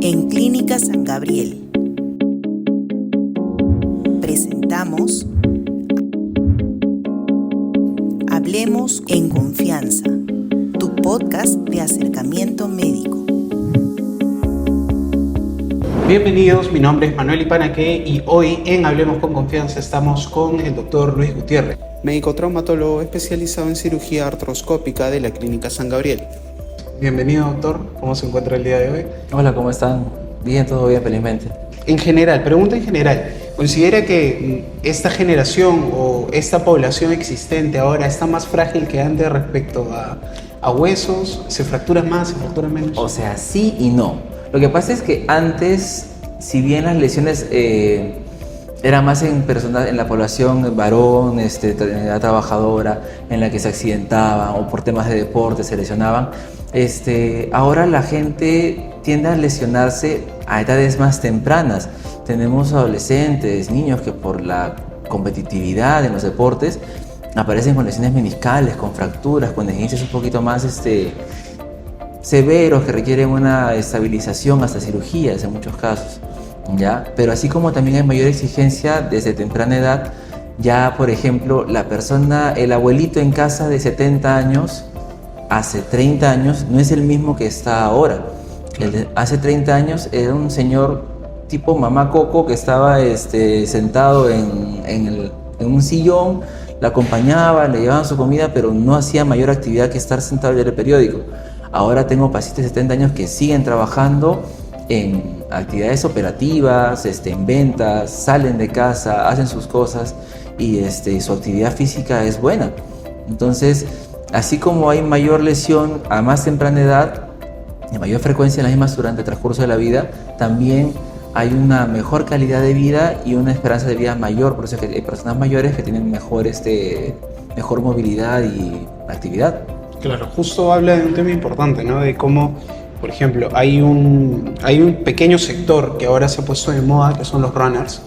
En Clínica San Gabriel presentamos Hablemos en Confianza, tu podcast de acercamiento médico. Bienvenidos, mi nombre es Manuel Ipanaque y hoy en Hablemos con Confianza estamos con el doctor Luis Gutiérrez, médico traumatólogo especializado en cirugía artroscópica de la Clínica San Gabriel. Bienvenido, doctor. ¿Cómo se encuentra el día de hoy? Hola, ¿cómo están? Bien, todo bien, felizmente. En general, pregunta en general, ¿considera que esta generación o esta población existente ahora está más frágil que antes respecto a huesos? ¿Se fractura más, se fractura menos? O sea, sí y no. Lo que pasa es que antes, si bien las lesiones eran más en personas, en la población varón, edad trabajadora, en la que se accidentaban o por temas de deporte se lesionaban, ahora la gente tiende a lesionarse a edades más tempranas. Tenemos adolescentes, niños que por la competitividad en los deportes aparecen con lesiones meniscales, con fracturas, con esguinces un poquito más severos que requieren una estabilización hasta cirugías en muchos casos, ¿ya? Pero así como también hay mayor exigencia desde temprana edad, ya por ejemplo la persona, el abuelito en casa de 70 años, hace 30 años no es el mismo que está ahora. Hace 30 años era un señor tipo mamá Coco que estaba sentado en un sillón, la acompañaba, le llevaban su comida, pero no hacía mayor actividad que estar sentado y leer el periódico. Ahora tengo pacientes de 70 años que siguen trabajando en actividades operativas, en ventas, salen de casa, hacen sus cosas y su actividad física es buena. Entonces, así como hay mayor lesión a más temprana edad y mayor frecuencia en las mismas durante el transcurso de la vida, también hay una mejor calidad de vida y una esperanza de vida mayor. Por eso es que hay personas mayores que tienen mejor movilidad y actividad. Claro, justo habla de un tema importante, ¿no? De cómo, por ejemplo, hay un pequeño sector que ahora se ha puesto de moda, que son los runners,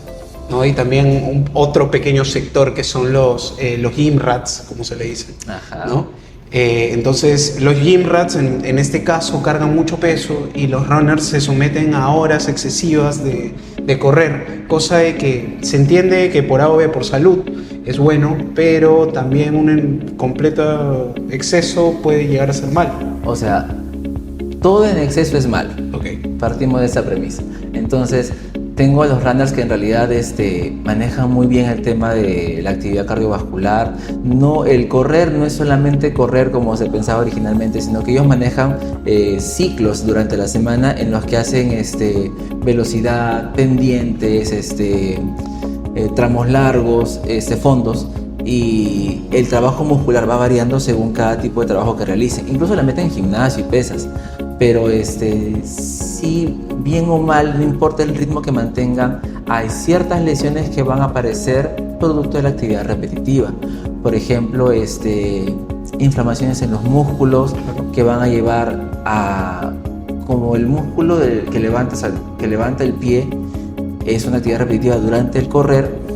¿no? Y también otro pequeño sector que son los gym rats, como se le dice. Ajá. ¿No? Entonces, los gym rats en este caso cargan mucho peso y los runners se someten a horas excesivas de correr, cosa de que se entiende que por A o B, por salud, es bueno, pero también un completo exceso puede llegar a ser mal. O sea, todo en exceso es malo. Okay. Partimos de esa premisa. Entonces, tengo a los runners que en realidad manejan muy bien el tema de la actividad cardiovascular. No, el correr no es solamente correr como se pensaba originalmente, sino que ellos manejan ciclos durante la semana en los que hacen velocidad, pendientes, tramos largos, fondos, y el trabajo muscular va variando según cada tipo de trabajo que realicen. Incluso la meten en gimnasio y pesas, pero si bien o mal, no importa el ritmo que mantengan, hay ciertas lesiones que van a aparecer producto de la actividad repetitiva. Por ejemplo, inflamaciones en los músculos que van a llevar a, como el músculo que levanta el pie es una actividad repetitiva durante el correr,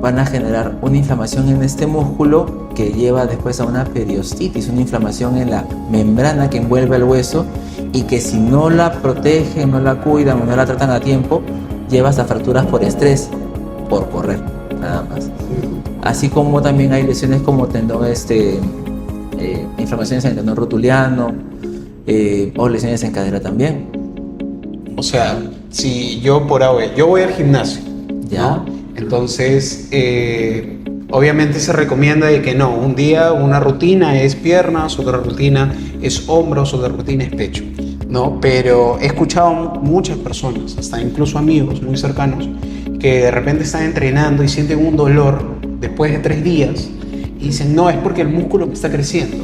van a generar una inflamación en este músculo que lleva después a una periostitis, una inflamación en la membrana que envuelve el hueso, y que si no la protegen, no la cuidan o no la tratan a tiempo, lleva hasta fracturas por estrés, por correr, nada más. Así como también hay lesiones como tendón, inflamaciones en el tendón rotuliano, o lesiones en cadera también. O sea, si yo voy al gimnasio, ¿ya? ¿no? Entonces, obviamente se recomienda de que no, un día una rutina es piernas, otra rutina es hombros, otra rutina es pecho, ¿no? Pero he escuchado muchas personas, hasta incluso amigos muy cercanos, que de repente están entrenando y sienten un dolor después de 3 días y dicen, no, es porque el músculo me está creciendo.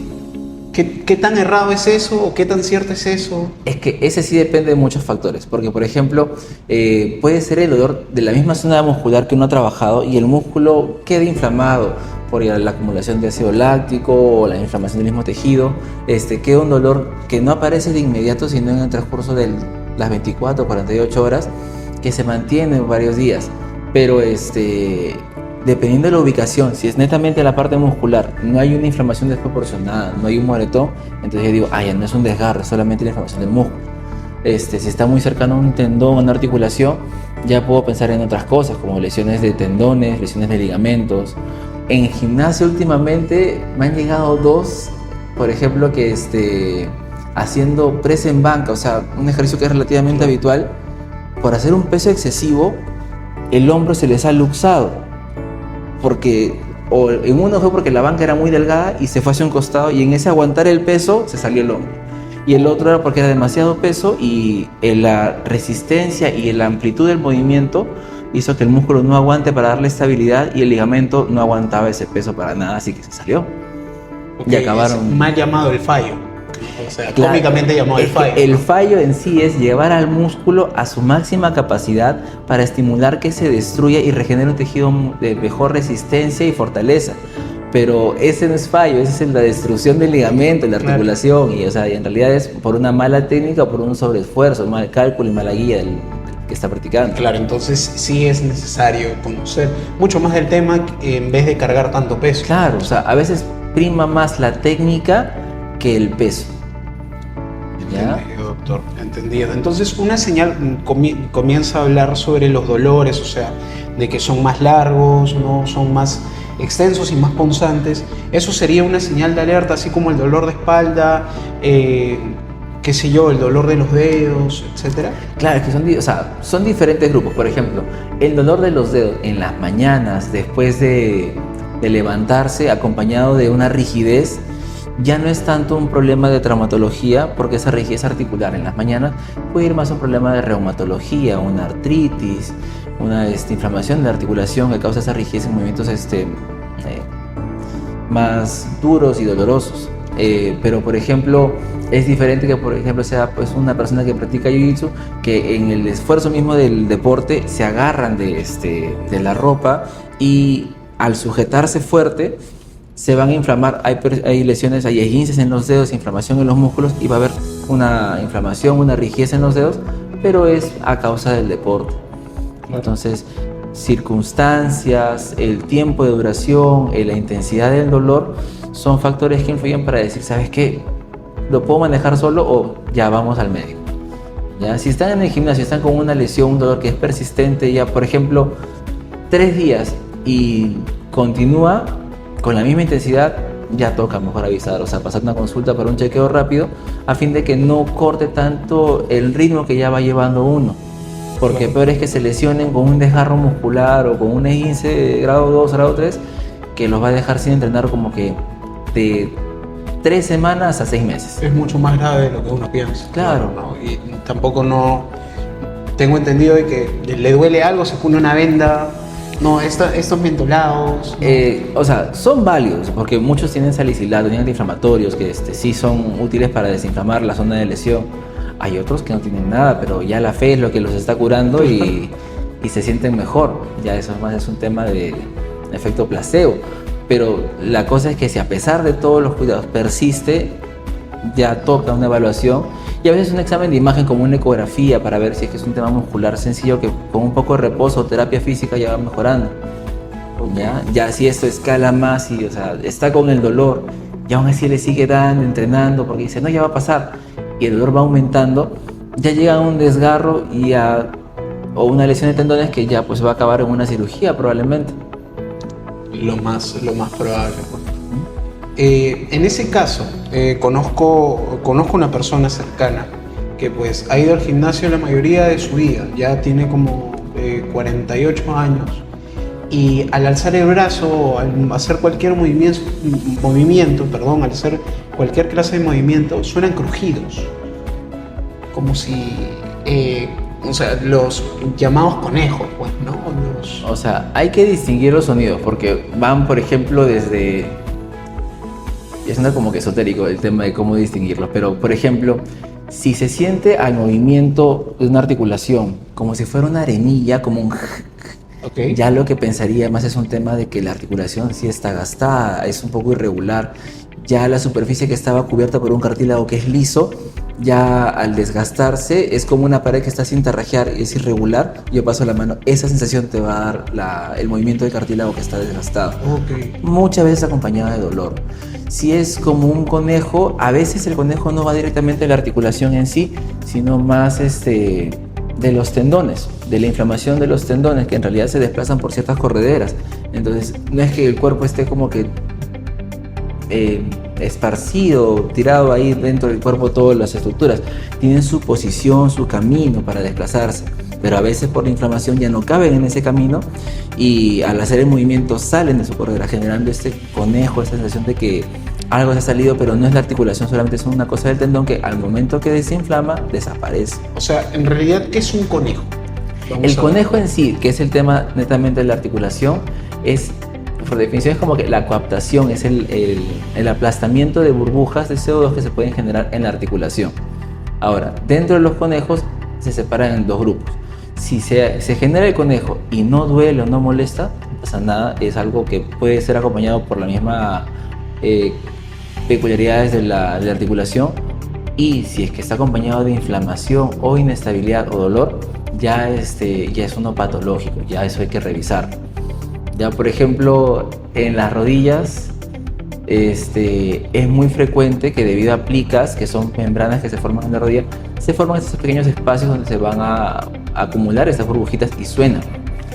¿Qué tan errado es eso o qué tan cierto es eso? Es que ese sí depende de muchos factores, porque por ejemplo puede ser el dolor de la misma zona muscular que uno ha trabajado y el músculo queda inflamado por la acumulación de ácido láctico o la inflamación del mismo tejido, queda un dolor que no aparece de inmediato sino en el transcurso de las 24 o 48 horas, que se mantiene varios días, pero dependiendo de la ubicación, si es netamente la parte muscular, no hay una inflamación desproporcionada, no hay un moretón, entonces yo digo, ya no es un desgarre, es solamente la inflamación del músculo. si está muy cercano a un tendón, a una articulación, ya puedo pensar en otras cosas, como lesiones de tendones, lesiones de ligamentos. En gimnasio últimamente me han llegado dos, por ejemplo, que haciendo press en banca, o sea, un ejercicio que es relativamente habitual, por hacer un peso excesivo, el hombro se les ha luxado, porque o en uno fue porque la banca era muy delgada y se fue hacia un costado, y en ese aguantar el peso se salió el hombro, y el otro era porque era demasiado peso y la resistencia y la amplitud del movimiento hizo que el músculo no aguante para darle estabilidad y el ligamento no aguantaba ese peso para nada, así que se salió. Okay, y acabaron. Es mal llamado el fallo. O sea, Claro, cómicamente llamado el fallo. El fallo en sí es llevar al músculo a su máxima capacidad para estimular que se destruya y regenere un tejido de mejor resistencia y fortaleza. Pero ese no es fallo, esa es la destrucción del ligamento, la articulación. Claro. Y en realidad es por una mala técnica o por un sobreesfuerzo, mal cálculo y mala guía del que está practicando. Claro, entonces sí es necesario conocer mucho más del tema en vez de cargar tanto peso. Claro, a veces prima más la técnica que el peso. ¿Ya? Entendido, doctor, entendido. Entonces una señal comienza a hablar sobre los dolores, o sea, de que son más largos, no son más extensos y más punzantes. Eso sería una señal de alerta, así como el dolor de espalda, qué sé yo, el dolor de los dedos, etcétera. Claro, es que son diferentes grupos. Por ejemplo, el dolor de los dedos en las mañanas después de levantarse acompañado de una rigidez ya no es tanto un problema de traumatología, porque esa rigidez articular en las mañanas puede ir más a un problema de reumatología, una artritis, una inflamación de la articulación que causa esa rigidez en movimientos más duros y dolorosos. Pero por ejemplo es diferente que por ejemplo sea pues una persona que practica jiu-jitsu, que en el esfuerzo mismo del deporte se agarran de la ropa y al sujetarse fuerte se van a inflamar, hay lesiones, hay esguinces en los dedos, inflamación en los músculos, y va a haber una inflamación, una rigidez en los dedos, pero es a causa del deporte. Entonces, circunstancias, el tiempo de duración, la intensidad del dolor son factores que influyen para decir, ¿sabes qué? ¿Lo puedo manejar solo o ya vamos al médico? ¿Ya? Si están en el gimnasio, están con una lesión, un dolor que es persistente, ya por ejemplo 3 días y continúa con la misma intensidad, ya toca mejor avisar, pasar una consulta para un chequeo rápido a fin de que no corte tanto el ritmo que ya va llevando uno, porque peor es que se lesionen con un desgarro muscular o con un esguince de grado 2, grado 3, que los va a dejar sin entrenar como que de 3 semanas a 6 meses. Es mucho más grave de lo que uno piensa. Claro. ¿No? Y tampoco tengo entendido de que le duele algo, se pone una venda. No, estos mentolados. ¿No? Son válidos, porque muchos tienen salicilato, tienen antiinflamatorios que sí son útiles para desinflamar la zona de lesión. Hay otros que no tienen nada, pero ya la fe es lo que los está curando y se sienten mejor. Ya eso más es un tema de efecto placebo. Pero la cosa es que si a pesar de todos los cuidados persiste, ya toca una evaluación y a veces un examen de imagen como una ecografía para ver si es que es un tema muscular sencillo que con un poco de reposo o terapia física ya va mejorando. Ya si esto escala más y está con el dolor y aún así le sigue dando, entrenando porque dice no, ya va a pasar, y el dolor va aumentando, ya llega a un desgarro o una lesión de tendones que ya pues va a acabar en una cirugía probablemente. Lo más probable. En ese caso, conozco una persona cercana que pues ha ido al gimnasio la mayoría de su vida, ya tiene como 48 años, y al alzar el brazo, al hacer cualquier al hacer cualquier clase de movimiento, suenan crujidos, como si, los llamados conejos, pues, ¿no? Hay que distinguir los sonidos, porque van, por ejemplo, desde... Es como que esotérico el tema de cómo distinguirlos, pero por ejemplo, si se siente al movimiento de una articulación como si fuera una arenilla, como un... Okay. Ya lo que pensaría más es un tema de que la articulación sí está gastada, es un poco irregular. Ya la superficie que estaba cubierta por un cartílago que es liso, ya al desgastarse es como una pared que está sin tarrajear y es irregular, yo paso la mano, esa sensación te va a dar el movimiento del cartílago que está desgastado. Ok. Muchas veces acompañado de dolor. Si es como un conejo, a veces el conejo no va directamente a la articulación en sí, sino más de los tendones, de la inflamación de los tendones, que en realidad se desplazan por ciertas correderas. Entonces, no es que el cuerpo esté como que esparcido, tirado ahí dentro del cuerpo todas las estructuras. Tienen su posición, su camino para desplazarse, pero a veces por la inflamación ya no caben en ese camino y al hacer el movimiento salen de su corredera, generando este conejo, esta sensación de que algo se ha salido, pero no es la articulación, solamente es una cosa del tendón que al momento que desinflama, desaparece. O sea, en realidad, ¿qué es un conejo? El conejo en sí, que es el tema netamente de la articulación, es, por definición, es como que la coaptación, es el aplastamiento de burbujas de CO2 que se pueden generar en la articulación. Ahora, dentro de los conejos se separan en dos grupos. Si se genera el conejo y no duele o no molesta, no pasa nada, es algo que puede ser acompañado por la misma peculiaridades de la articulación, y si es que está acompañado de inflamación o inestabilidad o dolor, ya es uno patológico, ya eso hay que revisar. Ya, por ejemplo, en las rodillas es muy frecuente que debido a plicas, que son membranas que se forman en la rodilla, se forman estos pequeños espacios donde se van a acumular estas burbujitas y suenan.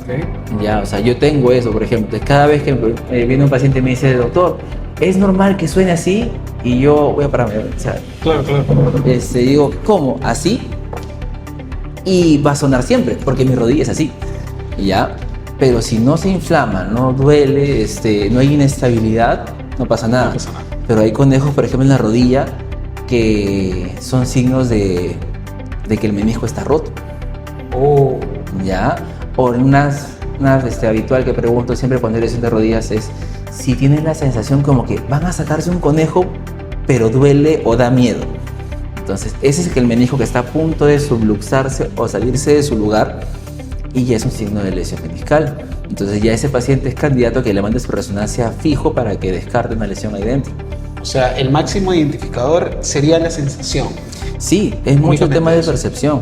Okay. Ya, o sea, yo tengo eso, por ejemplo. Entonces, cada vez que viene un paciente y me dice, doctor, ¿es normal que suene así? Y yo voy a pararme, o sea, Claro. digo, ¿cómo? ¿Así? Y va a sonar siempre, porque mi rodilla es así, ¿ya? Pero si no se inflama, no duele, no hay inestabilidad, no pasa nada. No pasa nada. Pero hay conejos, por ejemplo, en la rodilla, que son signos de que el menisco está roto, Oh, ¿ya? O una habitual que pregunto siempre cuando hay lesión de rodillas es si tienen la sensación como que van a sacarse un conejo, pero duele o da miedo. Entonces, ese es el menisco que está a punto de subluxarse o salirse de su lugar y ya es un signo de lesión meniscal. Entonces, ya ese paciente es candidato a que le mande su resonancia fijo para que descarte una lesión ahí dentro. o sea, el máximo identificador sería la sensación. Sí, es mucho Únicamente tema de eso. percepción.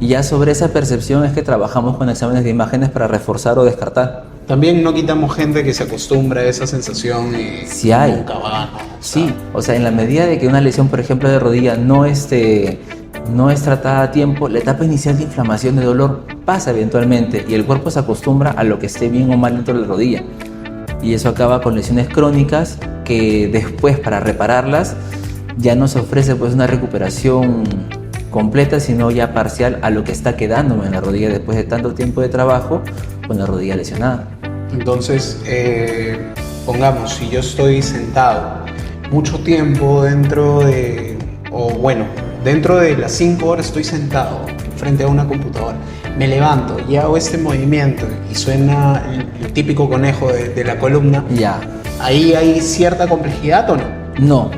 Y ya sobre esa percepción es que trabajamos con exámenes de imágenes para reforzar o descartar. También no quitamos gente que se acostumbra a esa sensación y Sí hay. nunca va, ¿no? Sí, o sea, en la medida de que una lesión, por ejemplo, de rodilla no es tratada a tiempo, la etapa inicial de inflamación, de dolor, pasa eventualmente y el cuerpo se acostumbra a lo que esté bien o mal dentro de la rodilla. Y eso acaba con lesiones crónicas que después, para repararlas, ya no se ofrece pues una recuperación completa, sino ya parcial a lo que está quedándome en la rodilla después de tanto tiempo de trabajo con la rodilla lesionada. Entonces, pongamos, si yo estoy sentado mucho tiempo dentro de las 5 horas estoy sentado frente a una computadora, me levanto y hago este movimiento y suena el típico conejo de la columna, Ya, ¿ahí hay cierta complejidad o no? no.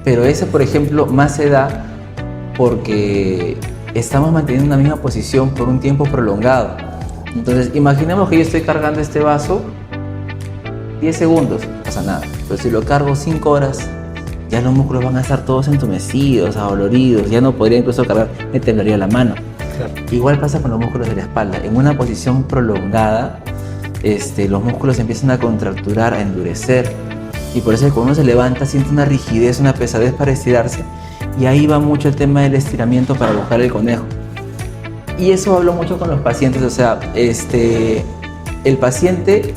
Pero ese, por ejemplo, más se da porque estamos manteniendo una misma posición por un tiempo prolongado. Entonces, imaginemos que yo estoy cargando este vaso 10 segundos, no pasa nada. Pero si lo cargo 5 horas, ya los músculos van a estar todos entumecidos, adoloridos, ya no podría incluso cargar, me temblaría la mano. Claro. Igual pasa con los músculos de la espalda. En una posición prolongada, los músculos empiezan a contracturar, a endurecer. Y por eso cuando uno se levanta siente una rigidez, una pesadez para estirarse. Y ahí va mucho el tema del estiramiento para buscar el conejo. Y eso hablo mucho con los pacientes. O sea, el paciente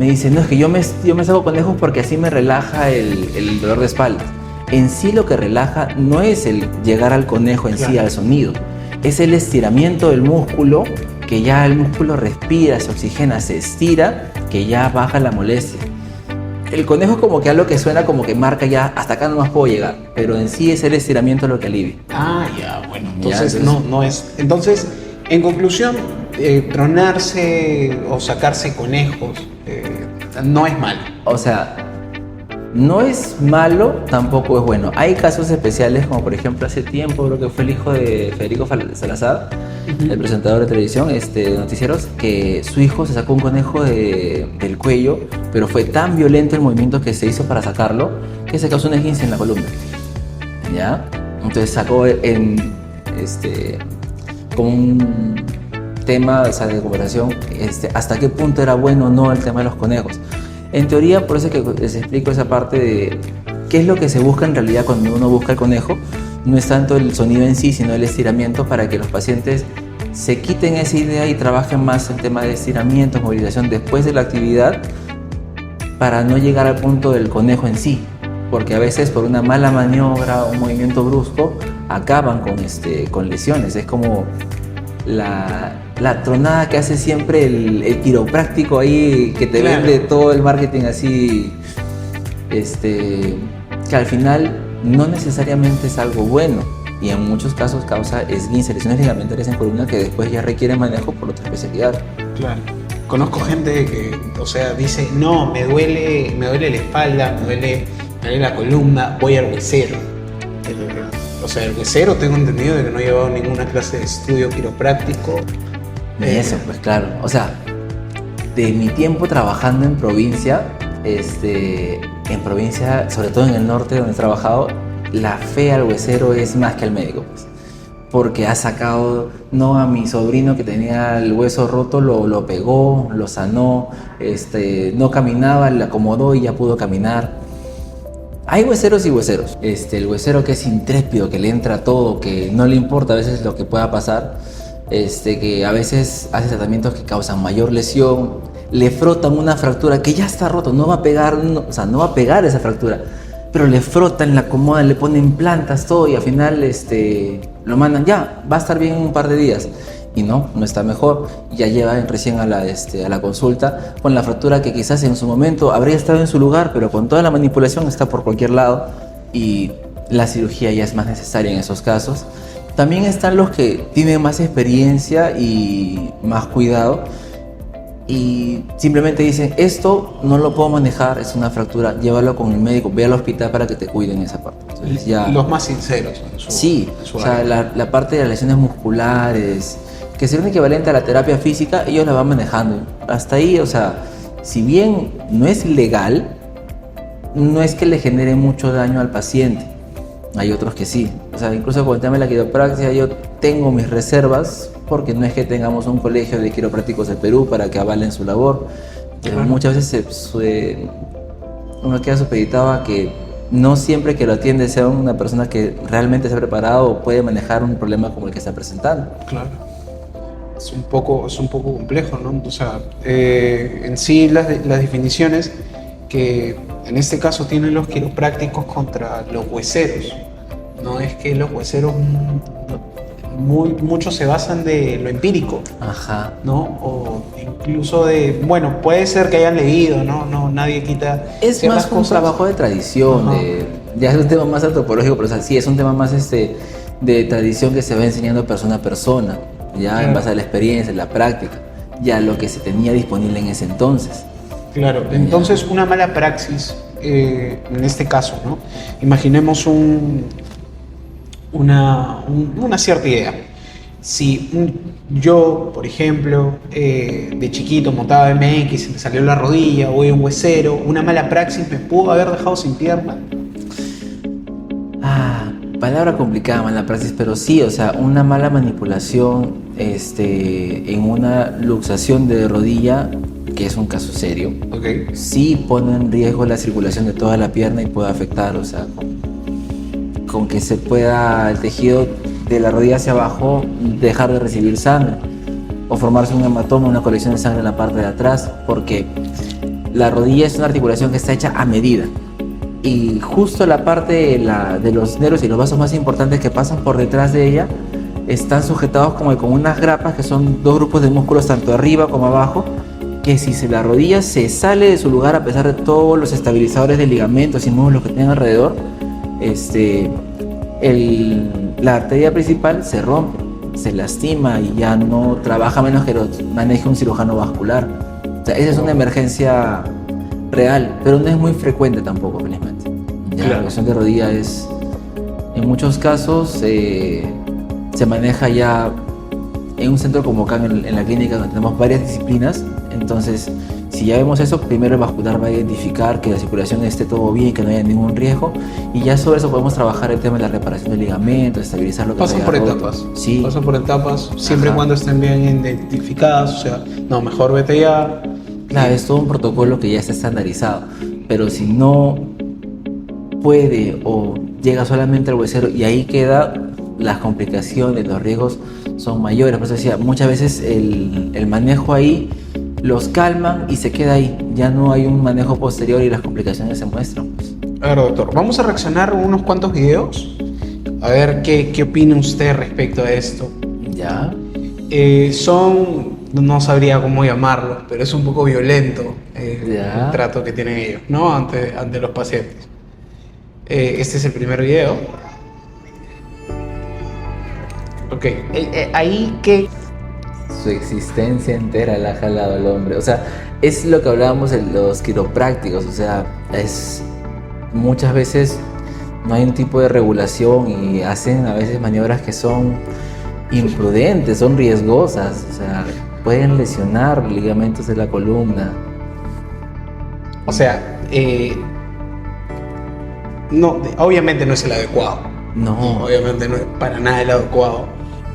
me dice, no, es que yo me saco conejos porque así me relaja el dolor de espalda. En sí lo que relaja no es el llegar al conejo en sí, Claro. al sonido. Es el estiramiento del músculo, que ya el músculo respira, se oxigena, se estira, que ya baja la molestia. El conejo es como que algo que suena como que marca ya, hasta acá no más puedo llegar, pero en sí es el estiramiento lo que alivia. Ah, ya, bueno, Ya, entonces entonces- no es. Entonces, en conclusión, tronarse o sacarse conejos no es malo. O sea, no es malo, tampoco es bueno. Hay casos especiales, como por ejemplo hace tiempo, creo que fue el hijo de Federico Salazar, el presentador de televisión, de noticieros, que su hijo se sacó un conejo del cuello, pero fue tan violento el movimiento que se hizo para sacarlo, que se causó un esguince en la columna. ¿Ya? Entonces sacó como un tema, o sea, de conversación, hasta qué punto era bueno o no el tema de los conejos. En teoría, por eso es que les explico esa parte de qué es lo que se busca en realidad cuando uno busca el conejo. No es tanto el sonido en sí, sino el estiramiento, para que los pacientes se quiten esa idea y trabajen más el tema de estiramiento, movilización después de la actividad, para no llegar al punto del conejo en sí, porque a veces por una mala maniobra o un movimiento brusco acaban con lesiones. Es como la tronada que hace siempre el quiropráctico ahí, que te vende todo el marketing así, que al final no necesariamente es algo bueno, y en muchos casos causa esguince, lesiones ligamentarias en columna que después ya requieren manejo por otra especialidad. Claro. Conozco gente que, o sea, dice, no, me duele la espalda, me duele la columna, voy al huesero. O sea, el huesero tengo entendido de que no he llevado ninguna clase de estudio quiropráctico. Ni eso, pues claro. O sea, de mi tiempo trabajando en provincia, sobre todo en el norte donde he trabajado, la fe al huesero es más que al médico, pues. Porque ha sacado, no, a mi sobrino que tenía el hueso roto, lo pegó, lo sanó, no caminaba, le acomodó y ya pudo caminar. Hay hueseros y hueseros. El huesero que es intrépido, que le entra todo, que no le importa a veces lo que pueda pasar, que a veces hace tratamientos que causan mayor lesión, le frotan una fractura que ya está roto, no va a pegar, no va a pegar esa fractura, pero le frotan, la acomodan, le ponen plantas, todo, y al final lo mandan, ya, va a estar bien en un par de días. Y no está mejor, ya lleva recién a la consulta con la fractura que quizás en su momento habría estado en su lugar, pero con toda la manipulación está por cualquier lado y la cirugía ya es más necesaria en esos casos. También están los que tienen más experiencia y más cuidado y simplemente dicen, esto no lo puedo manejar, es una fractura, llévalo con el médico, ve al hospital para que te cuiden esa parte. Entonces, ya, los más sinceros. Sí, o sea, la parte de las lesiones musculares, que sería un equivalente a la terapia física, ellos la van manejando. Hasta ahí, o sea, si bien no es legal, no es que le genere mucho daño al paciente. Hay otros que sí. O sea, incluso con el tema de la quiropraxia, yo tengo mis reservas, porque no es que tengamos un colegio de quiroprácticos de Perú para que avalen su labor. Pero muchas veces uno queda supeditado a que no siempre que lo atiende sea una persona que realmente se ha preparado o puede manejar un problema como el que está presentando. Claro. Es un poco complejo, ¿no? O sea, en sí las definiciones que en este caso tienen los quiroprácticos contra los hueseros, no es que los hueseros muchos se basan de lo empírico, ajá, ¿no? O incluso de, bueno, puede ser que hayan leído, no nadie quita es ciertas más un cosas. Trabajo de tradición, ya es un tema más antropológico, pero o sea, sí es un tema más de tradición que se va enseñando persona a persona, ya claro, en base a la experiencia, la práctica, ya lo que se tenía disponible en ese entonces. Claro, entonces una mala praxis, en este caso, ¿no? Imaginemos una cierta idea. Si yo, por ejemplo, de chiquito montaba MX y me salió la rodilla, voy a un huesero, una mala praxis me pudo haber dejado sin pierna. Palabra complicada, mala praxis, pero sí, o sea, una mala manipulación en una luxación de rodilla, que es un caso serio, sí pone en riesgo la circulación de toda la pierna y puede afectar, o sea, con que se pueda el tejido de la rodilla hacia abajo dejar de recibir sangre o formarse un hematoma, una colección de sangre en la parte de atrás, porque la rodilla es una articulación que está hecha a medida. Y justo la parte de los nervios y los vasos más importantes que pasan por detrás de ella están sujetados como con unas grapas que son dos grupos de músculos tanto arriba como abajo, que si la rodilla se sale de su lugar a pesar de todos los estabilizadores de ligamentos y músculos que tienen alrededor, la arteria principal se rompe, se lastima y ya no trabaja menos que lo maneje un cirujano vascular. O sea, esa es una emergencia real, pero no es muy frecuente tampoco, felizmente. La lesión de rodilla es, en muchos casos, se maneja ya en un centro como acá en la clínica, donde tenemos varias disciplinas. Entonces, Si ya vemos eso, primero el vascular va a identificar que la circulación esté todo bien, que no haya ningún riesgo, y ya sobre eso podemos trabajar el tema de la reparación de ligamentos, estabilizar lo que Pasan se por haya roto. etapas. Sí. Pasan por etapas, siempre y Ajá. cuando estén bien identificadas. O sea, no, mejor vete ya. Claro, es todo un protocolo que ya está estandarizado, pero si no puede o llega solamente al huesero y ahí queda, las complicaciones, los riesgos son mayores. Por eso decía, muchas veces el manejo ahí los calman y se queda ahí, ya no hay un manejo posterior y las complicaciones se muestran. A ver, doctor, vamos a reaccionar a unos cuantos videos. A ver qué opina usted respecto a esto. Ya, No sabría cómo llamarlo, pero es un poco violento Ya. el trato que tienen ellos, ¿no? Ante los pacientes. Este es el primer video. Ok, ahí que... su existencia entera la ha jalado al hombre. O sea, es lo que hablábamos de los quiroprácticos. O sea, muchas veces no hay un tipo de regulación y hacen a veces maniobras que son imprudentes, son riesgosas. O sea, pueden lesionar ligamentos de la columna. O sea, no, obviamente no es el adecuado. No, Obviamente no es para nada el adecuado.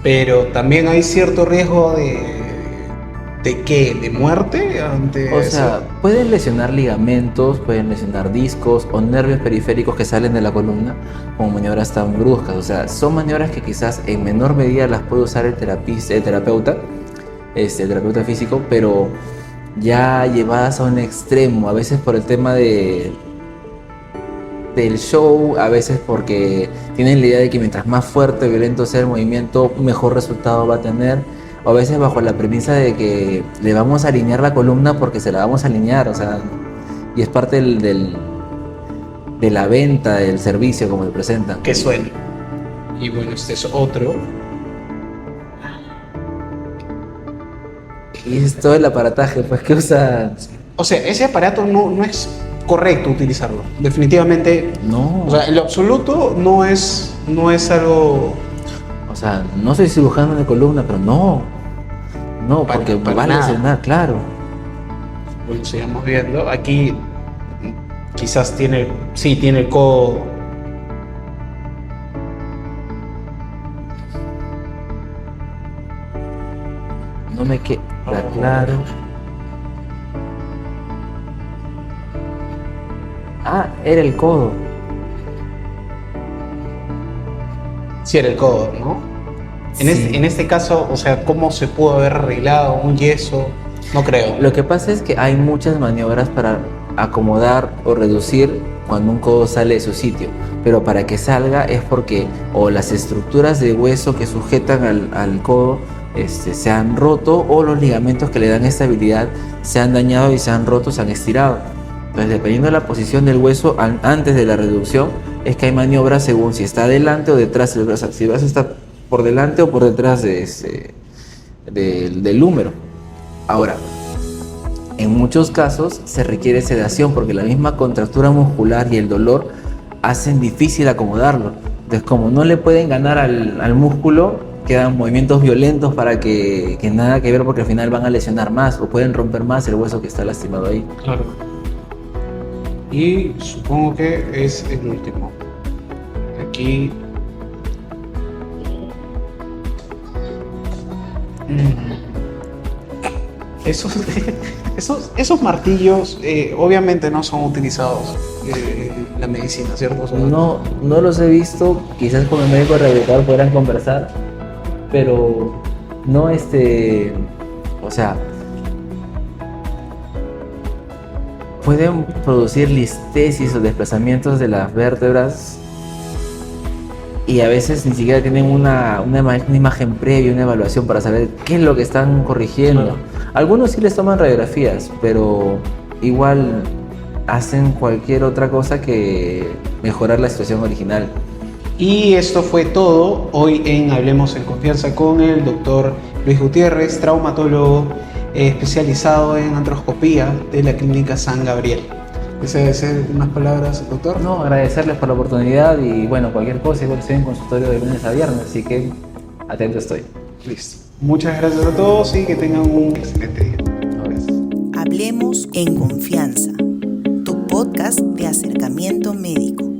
Pero también hay cierto riesgo ¿de qué? ¿De muerte ante o eso? sea, pueden lesionar ligamentos, pueden lesionar discos o nervios periféricos que salen de la columna con maniobras tan bruscas. O sea, son maniobras que quizás en menor medida las puede usar el terapeuta físico, pero ya llevadas a un extremo, a veces por el tema del show, a veces porque tienen la idea de que mientras más fuerte o violento sea el movimiento, mejor resultado va a tener, o a veces bajo la premisa de que le vamos a alinear la columna porque se la vamos a alinear, o sea, y es parte de la venta del servicio como lo presentan. Que suene. Y bueno, este es otro. Y es todo el aparataje pues que usa. O sea, ese aparato no es correcto utilizarlo. Definitivamente. No, O sea, en lo absoluto no es algo... o sea, no soy cirujano de columna, pero no, porque para va a nada. lesionar, claro. Bueno, sigamos viendo. Aquí quizás tiene el codo. No me queda claro. Ah, era el codo. Sí, era el codo, ¿no? Sí. En este caso, o sea, ¿cómo se pudo haber arreglado un yeso? No creo. Lo que pasa es que hay muchas maniobras para acomodar o reducir cuando un codo sale de su sitio, pero para que salga es porque o las estructuras de hueso que sujetan al codo se han roto, o los ligamentos que le dan estabilidad se han dañado y se han roto, se han estirado. Entonces, dependiendo de la posición del hueso antes de la reducción, es que hay maniobras según si está delante o detrás del brazo. Si el brazo está por delante o por detrás del húmero. Ahora, en muchos casos se requiere sedación porque la misma contractura muscular y el dolor hacen difícil acomodarlo. Entonces, como no le pueden ganar al músculo, quedan movimientos violentos para que nada que ver, porque al final van a lesionar más o pueden romper más el hueso que está lastimado ahí. Claro. Y supongo que es el último. Aquí. Esos martillos obviamente no son utilizados en la medicina, ¿cierto? No los he visto, quizás con el médico rehabilitador podrán conversar, pero no o sea, pueden producir listesis o desplazamientos de las vértebras y a veces ni siquiera tienen una imagen previa, una evaluación para saber qué es lo que están corrigiendo. Claro. Algunos sí les toman radiografías, pero igual hacen cualquier otra cosa que mejorar la situación original. Y esto fue todo hoy en Hablemos en Confianza con el doctor Luis Gutiérrez, traumatólogo especializado en artroscopía de la Clínica San Gabriel. ¿Desea decir unas palabras, doctor? No, agradecerles por la oportunidad y bueno, cualquier cosa, igual estoy en consultorio de lunes a viernes, así que atento estoy. Listo. Muchas gracias a todos y que tengan un excelente día. Gracias. Hablemos Hablemos en Confianza, tu podcast de acercamiento médico.